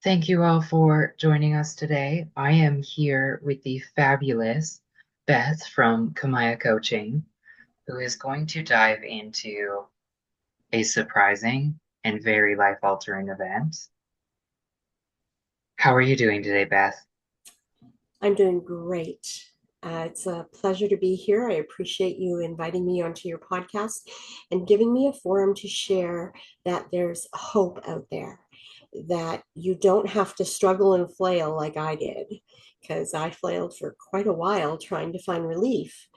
Thank you all for joining us today. I am here with the fabulous Beth from Kamaya Coaching, who is going to dive into a surprising and very life-altering event. How are you doing today, Beth? I'm doing great. It's a pleasure to be here. I appreciate you inviting me onto your podcast and giving me a forum to share that there's hope out there, that you don't have to struggle and flail like I did, because I flailed for quite a while trying to find relief.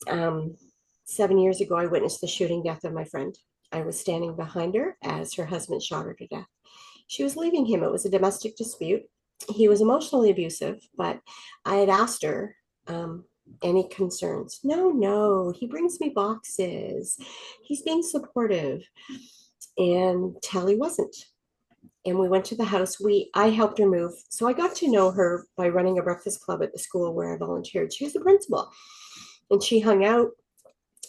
Um, 7 years ago, I witnessed the shooting death of my friend. I was standing behind her as her husband shot her to death. She was leaving him. It was a domestic dispute. He was emotionally abusive, but I had asked her, um, any concerns? No, no, he brings me boxes. He's being supportive. And Telly wasn't. And we went to the house. I helped her move. So I got to know her by running a breakfast club at the school where I volunteered. She was the principal. And she hung out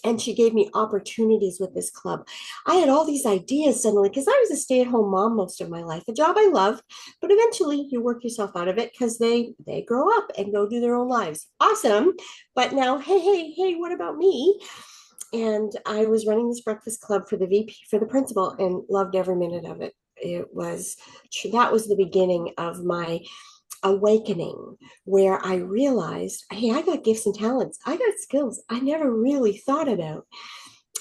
and she gave me opportunities with this club. I had all these ideas suddenly because I was a stay-at-home mom most of my life, a job I loved, but eventually you work yourself out of it because they grow up and go do their own lives. Awesome. But now, hey, what about me? And I was running this breakfast club for the VP, for the principal, and loved every minute of it. That was the beginning of my awakening, where I realized, hey, I got gifts and talents. I got skills I never really thought about.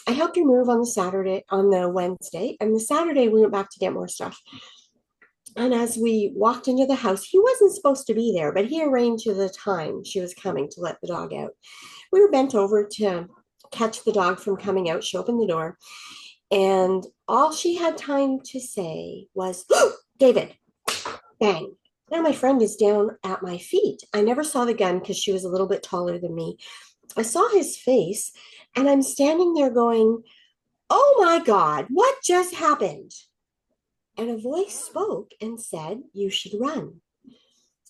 I helped her move on the Wednesday, and the Saturday we went back to get more stuff. And as we walked into the house, he wasn't supposed to be there, but he arranged the time she was coming to let the dog out. We were bent over to catch the dog from coming out. She opened the door, and all she had time to say was, oh, David, bang. Now my friend is down at my feet. I never saw the gun because she was a little bit taller than me. I saw his face, and I'm standing there going, oh my God, what just happened? And a voice spoke and said, you should run.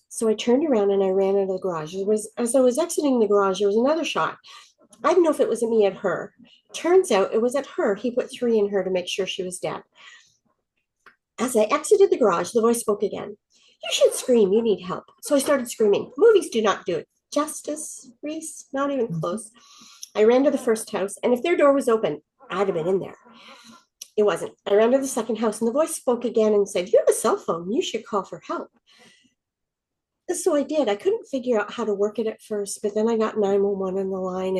So I turned around and I ran out of the garage. As I was exiting the garage, there was another shot. I didn't know if it was at me or at her. Turns out it was at her. He put three in her to make sure she was dead. As I exited the garage, the voice spoke again. You should scream. You need help. So I started screaming. Movies do not do it justice, Reese. Not even close. I ran to the first house, and if their door was open, I'd have been in there. It wasn't. I ran to the second house, and the voice spoke again and said, you have a cell phone. You should call for help. So I did. I couldn't figure out how to work it at first, but then I got 911 on the line,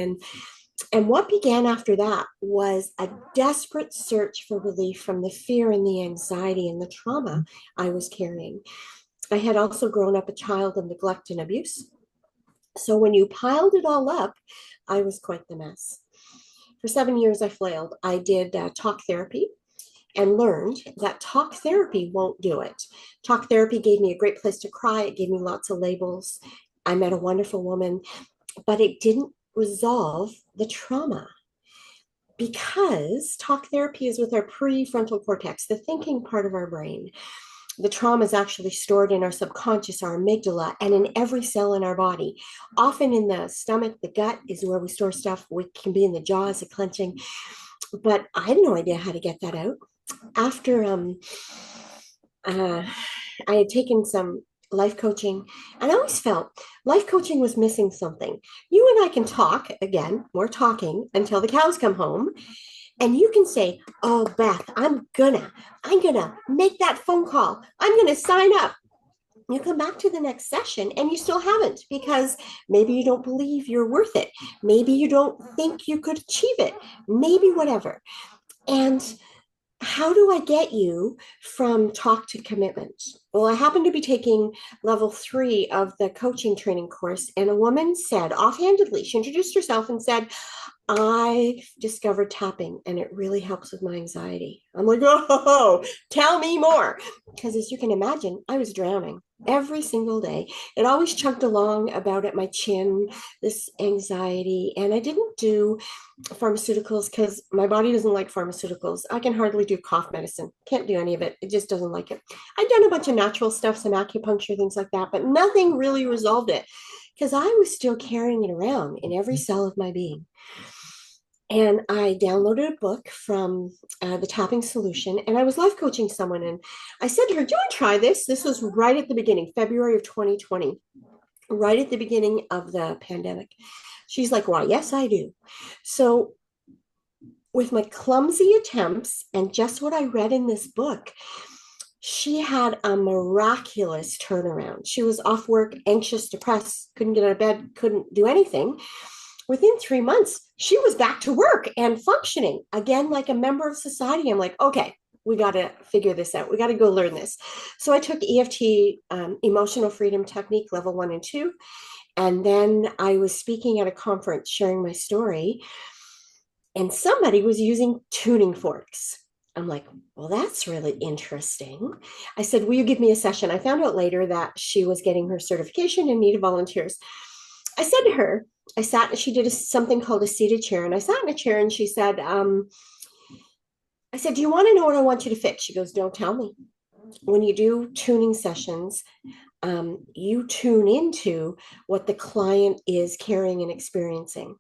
and what began after that was a desperate search for relief from the fear and the anxiety and the trauma I was carrying. I had also grown up a child of neglect and abuse. So when you piled it all up, I was quite the mess. For 7 years, I flailed. I did talk therapy and learned that talk therapy won't do it. Talk therapy gave me a great place to cry. It gave me lots of labels. I met a wonderful woman, but it didn't resolve the trauma, because talk therapy is with our prefrontal cortex, the thinking part of our brain. The trauma is actually stored in our subconscious, our amygdala, and in every cell in our body. Often in the stomach, the gut is where we store stuff. We can be in the jaws, the clenching. But I had no idea how to get that out. After uh, I had taken some life coaching, and I always felt life coaching was missing something. You and I can talk again, we're talking until the cows come home, and you can say, oh, Beth, I'm gonna make that phone call. I'm gonna sign up. You come back to the next session and you still haven't, because maybe you don't believe you're worth it. Maybe you don't think you could achieve it. Maybe whatever. And how do I get you from talk to commitment? Well, I happened to be taking level 3 of the coaching training course, and a woman said offhandedly, she introduced herself and said, I discovered tapping and it really helps with my anxiety. I'm like, oh, tell me more. Because as you can imagine, I was drowning every single day. It always chugged along about at my chin, this anxiety. And I didn't do pharmaceuticals because my body doesn't like pharmaceuticals. I can hardly do cough medicine. Can't do any of it. It just doesn't like it. I've done a bunch of natural stuff, some acupuncture, things like that, but nothing really resolved it because I was still carrying it around in every cell of my being. And I downloaded a book from the Tapping Solution, and I was life coaching someone. And I said to her, "Do you want to try this?" This was right at the beginning, February of 2020, right at the beginning of the pandemic. She's like, "Why, yes, I do." So, with my clumsy attempts and just what I read in this book, she had a miraculous turnaround. She was off work, anxious, depressed, couldn't get out of bed, couldn't do anything. Within 3 months, she was back to work and functioning again like a member of society. I'm like, okay, we got to figure this out. We got to go learn this. So I took EFT, emotional freedom technique, level 1 and 2. And then I was speaking at a conference sharing my story, and somebody was using tuning forks. I'm like, well, that's really interesting. I said, will you give me a session? I found out later that she was getting her certification and needed volunteers. I said to her, I sat and she did something called a seated chair. And I sat in a chair and she said, I said, do you want to know what I want you to fix? She goes, don't tell me. When you do tuning sessions, you tune into what the client is carrying and experiencing.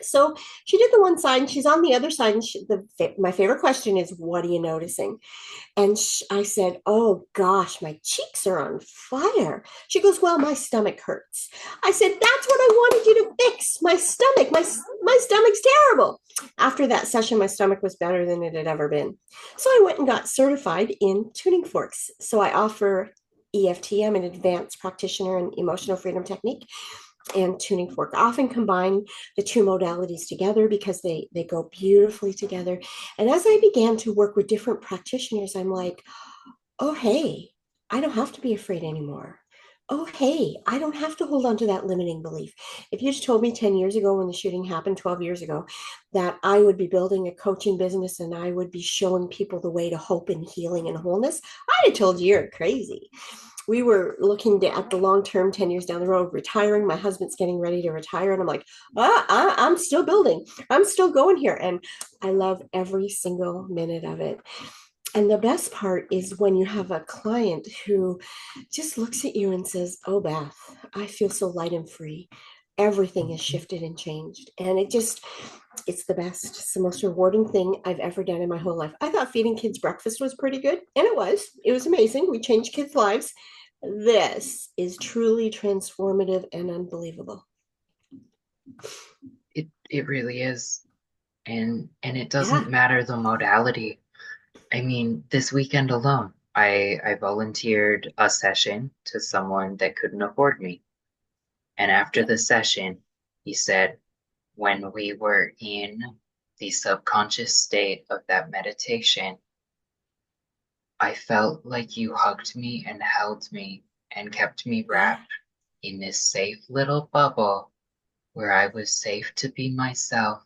So she did the one side and she's on the other side. And my favorite question is, what are you noticing? And I said, oh gosh, my cheeks are on fire. She goes, well, my stomach hurts. I said, that's what I wanted you to fix. My stomach, my stomach's terrible. After that session, my stomach was better than it had ever been. So I went and got certified in tuning forks. So I offer EFT. I'm an advanced practitioner in emotional freedom technique and tuning fork. I often combine the two modalities together because they go beautifully together. And as I began to work with different practitioners, I'm like, oh, hey, I don't have to be afraid anymore. Oh, hey, I don't have to hold on to that limiting belief. If you just told me 10 years ago when the shooting happened, 12 years ago, that I would be building a coaching business and I would be showing people the way to hope and healing and wholeness, I'd have told you you're crazy. We were looking at the long term, 10 years down the road, retiring. My husband's getting ready to retire. And I'm like, I'm still building. I'm still going here. And I love every single minute of it. And the best part is when you have a client who just looks at you and says, oh, Beth, I feel so light and free. Everything has shifted and changed. And it's the best. It's the most rewarding thing I've ever done in my whole life. I thought feeding kids breakfast was pretty good, and it was. It was amazing. We changed kids' lives. This is truly transformative and unbelievable. It really is. And it doesn't Yeah. matter the modality. I mean, this weekend alone, I volunteered a session to someone that couldn't afford me. And after Yep. the session, he said, when we were in the subconscious state of that meditation, I felt like you hugged me and held me and kept me Yeah. wrapped in this safe little bubble where I was safe to be myself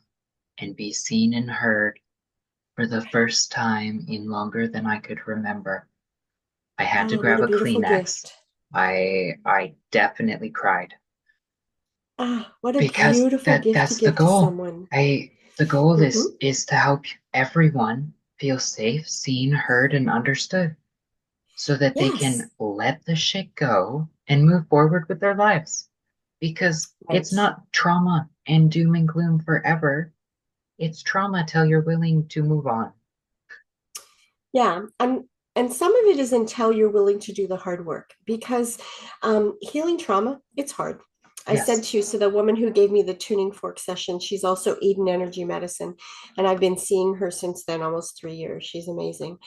and be seen and heard for the first time in longer than I could remember. I had to Oh, what grab a a beautiful Kleenex. gift. I definitely cried Ah, what a because beautiful gift to that's the give to goal. someone. The goal Mm-hmm. is to help everyone feel safe, seen, heard, and understood so that they Yes. can let the shit go and move forward with their lives. Because it's Right. not trauma and doom and gloom forever. It's trauma till you're willing to move on. Yeah. And some of it is until you're willing to do the hard work because healing trauma, it's hard. I said Yes. to you, so the woman who gave me the tuning fork session, she's also Eden Energy Medicine. And I've been seeing her since then, almost 3 years. She's amazing.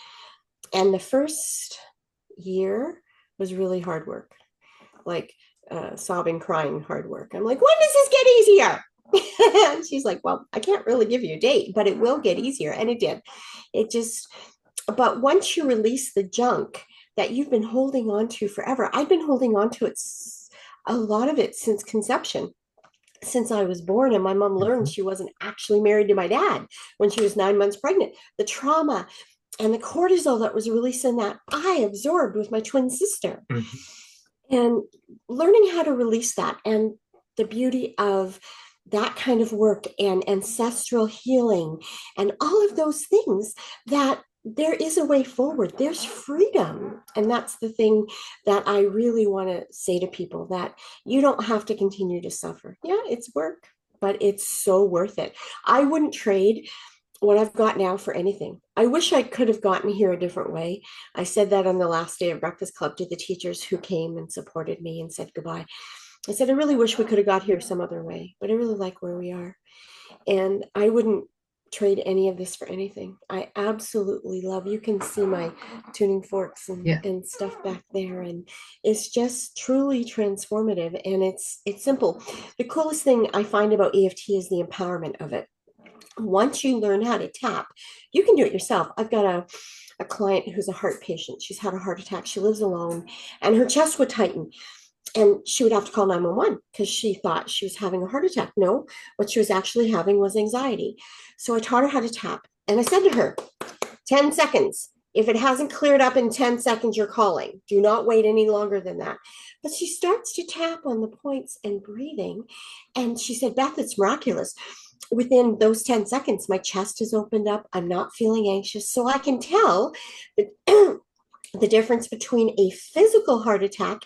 And the first year was really hard work, like sobbing, crying, hard work. I'm like, when does this get easier? And she's like, well, I can't really give you a date, but it will get easier. And it did. It just, but once you release the junk that you've been holding on to forever, I've been holding on to it, a lot of it since conception, since I was born. And my mom learned Mhm. she wasn't actually married to my dad when she was 9 months pregnant. The trauma and the cortisol that was released in that, I absorbed with my twin sister. Mhm. And learning how to release that, and the beauty of that kind of work and ancestral healing and all of those things, that there is a way forward, there's freedom. And that's the thing that I really want to say to people, that you don't have to continue to suffer. Yeah, it's work. but it's so worth it. I wouldn't trade what I've got now for anything. I wish I could have gotten here a different way. I said that on the last day of Breakfast Club to the teachers who came and supported me and said goodbye. I said, I really wish we could have got here some other way, but I really like where we are. And I wouldn't trade any of this for anything. I absolutely love, you can see my tuning forks Yeah. and stuff back there. And it's just truly transformative. And it's simple. The coolest thing I find about EFT is the empowerment of it. Once you learn how to tap, you can do it yourself. I've got a client who's a heart patient. She's had a heart attack. She lives alone, and her chest would tighten. And she would have to call 911 because she thought she was having a heart attack. No, what she was actually having was anxiety. So I taught her how to tap. And I said to her, 10 seconds. If it hasn't cleared up in 10 seconds, you're calling. Do not wait any longer than that. But she starts to tap on the points and breathing. And she said, Beth, it's miraculous. Within those 10 seconds, my chest has opened up. I'm not feeling anxious. So I can tell that the difference between a physical heart attack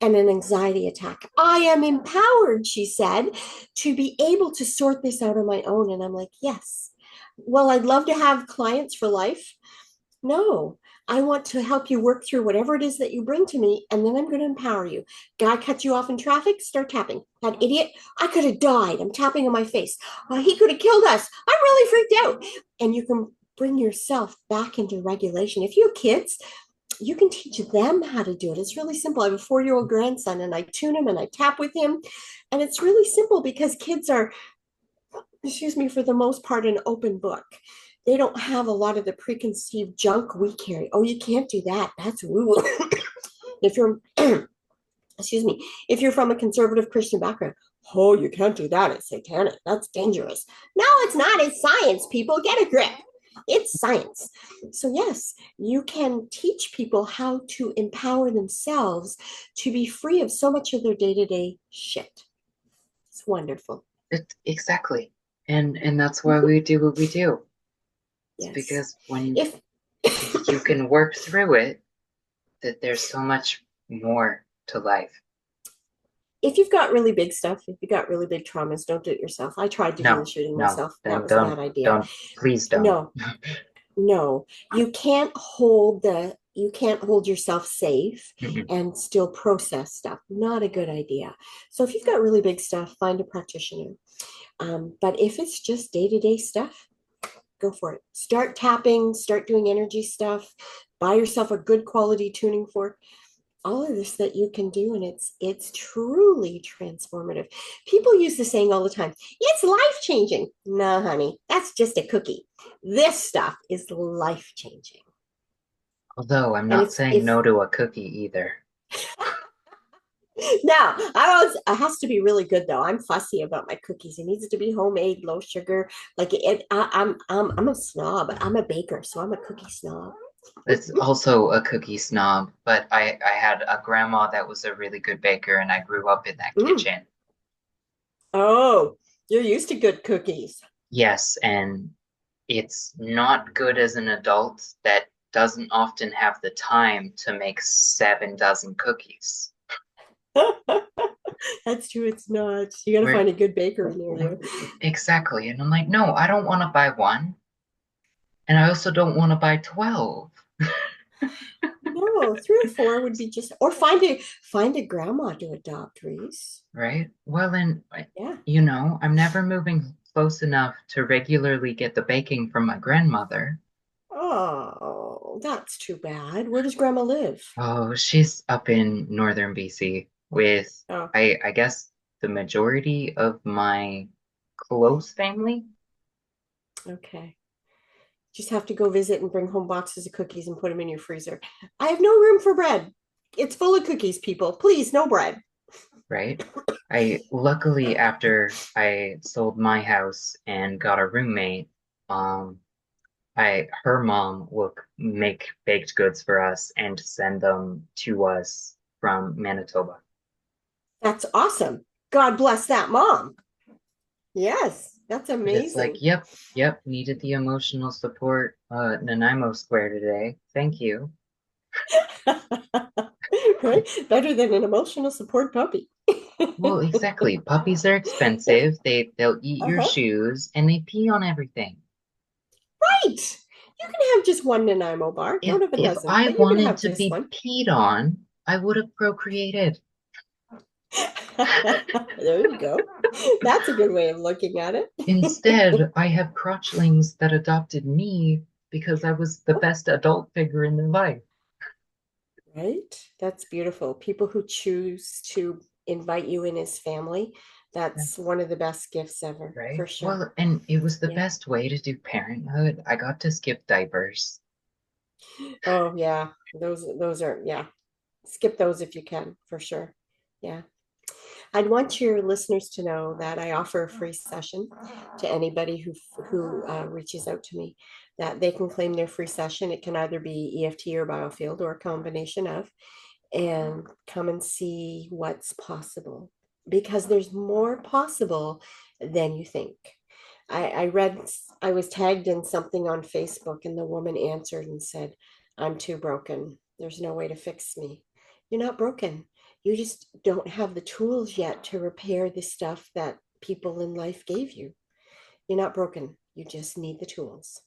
and an anxiety attack. I am empowered, she said, to be able to sort this out on my own. And I'm like, yes. Well, I'd love to have clients for life. No, I want to help you work through whatever it is that you bring to me, and then I'm going to empower you. Guy cut you off in traffic, start tapping. That idiot, I could have died. I'm tapping on my face. He could have killed us. I'm really freaked out. And you can bring yourself back into regulation. If you have kids, you can teach them how to do it. It's really simple. I have a 4-year-old grandson, and I tune him and I tap with him. And it's really simple because kids are, excuse me, for the most part, an open book. They don't have a lot of the preconceived junk we carry. Oh, you can't do that. That's woo. If you're, excuse me, if you're from a conservative Christian background, oh, you can't do that. It's satanic. That's dangerous. No, it's not. It's science, people. Get a grip. It's science. So, yes, you can teach people how to empower themselves to be free of so much of their day to day shit. It's wonderful. Exactly. And that's why we do what we do. It's Yes. because when If you can work through it, that there's so much more to life. if you've got really big stuff, if you've got really big traumas, don't do it yourself. I tried to do the No, shooting no, myself. That then was a bad idea. please don't. No, no. You can't hold yourself safe Mm-mm. and still process stuff. Not a good idea. So if you've got really big stuff, find a practitioner. But if it's just day-to-day stuff, go for it. Start tapping, start doing energy stuff, buy yourself a good quality tuning fork. All of this that you can do, and it's truly transformative. People use the saying all the time, it's life changing. No, honey, that's just a cookie. This stuff is life changing. Although I'm And not it's saying if no to a cookie either, now it has to be really good though. I'm fussy about my cookies. It needs to be homemade, low sugar. Like I'm a snob. I'm a baker, so I'm a cookie snob. it's also a cookie snob, but I had a grandma that was a really good baker and I grew up in that Mm. kitchen. Oh, you're used to good cookies. Yes, and it's not good as an adult that doesn't often have the time to make 7 dozen cookies. That's true. It's not. You got to Where find a good baker near like you. exactly, and I'm like, no, I don't want to buy one, and I also don't want to buy 12, No, 3 or 4 would be just, or find a grandma to adopt, Reese. right? Well, then, Yeah. I'm never moving close enough to regularly get the baking from my grandmother. Oh, that's too bad. Where does grandma live? Oh, she's up in northern BC with, Oh, I guess, the majority of my close family, okay. Just have to go visit and bring home boxes of cookies and put them in your freezer. I have no room for bread. It's full of cookies, people. Please, no bread. right? I luckily after I sold my house and got a roommate, um, I her mom will make baked goods for us and send them to us from Manitoba. That's awesome. God bless that mom. Yes, that's But it's like, amazing. yep, needed the emotional support, Nanaimo Square today. Thank you. Right? Better than an emotional support puppy. Well, exactly. Puppies are expensive. They'll eat your Uh-huh. shoes and they pee on everything. Right. You can have just one Nanaimo bar. If Don't have a if dozen, I but you can wanted have to just be one. peed on, I would have procreated. There you go. That's a good way of looking at it. Instead, I have crotchlings that adopted me because I was the best adult figure in their life. Right? That's beautiful. People who choose to invite you in as family, Yeah, that's one of the best gifts ever, right? for sure. Well, and it was the Yeah. best way to do parenthood. I got to skip diapers. Oh, yeah. Those are, yeah. Skip those if you can, for sure. Yeah. I'd want your listeners to know that I offer a free session to anybody who reaches out to me. That they can claim their free session. It can either be EFT or biofield or a combination of, and come and see what's possible because there's more possible than you think. I read, I was tagged in something on Facebook, and the woman answered and said, I'm too broken. There's no way to fix me. You're not broken. You just don't have the tools yet to repair the stuff that people in life gave you. You're not broken. You just need the tools.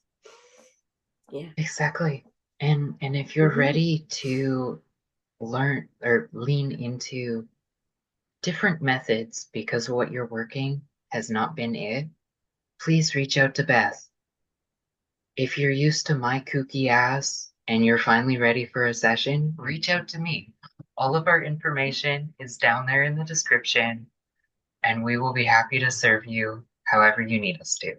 Yeah. Exactly. And if you're Hmm. ready to learn or lean into different methods because what you're working has not been it, please reach out to Beth. If you're used to my kooky ass and you're finally ready for a session, reach out to me. All of our information is down there in the description, and we will be happy to serve you however you need us to.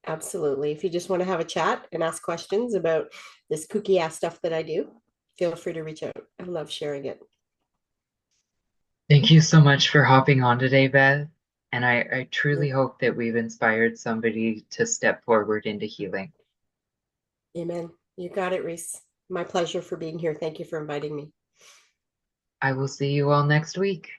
Absolutely. If you just want to have a chat and ask questions about this kooky ass stuff that I do, feel free to reach out. I love sharing it. Thank you so much for hopping on today, Beth. And I truly Yeah. hope that we've inspired somebody to step forward into healing. Amen. You got it, Reese. My pleasure for being here. Thank you for inviting me. I will see you all next week.